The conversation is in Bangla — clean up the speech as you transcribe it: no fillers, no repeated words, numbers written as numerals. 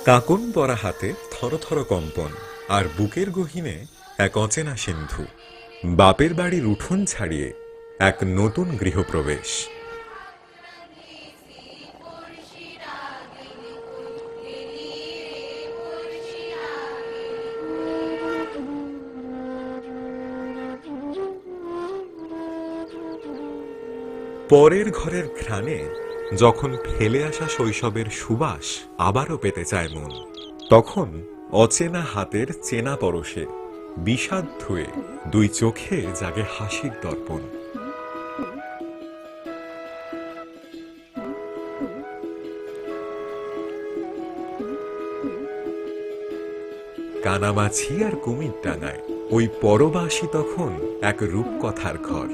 কাঁকন পরা হাতে থরথর কম্পন, আর বুকের গহীনে এক অচেনা সিন্ধু। বাপের বাড়ির উঠোন ছাড়িয়ে এক নতুন গৃহপ্রবেশ। পরের ঘরের ঘ্রাণে যখন ফেলে আসা শৈশবের সুবাস আবারও পেতে চায় মন, তখন অচেনা হাতের চেনা পরশে বিষাদ ধুয়ে দুই চোখে জাগে হাসির দর্পণ। কানামাছি আর কুমির ডাঙায় ওই পরবাসী তখন এক রূপকথার ঘর।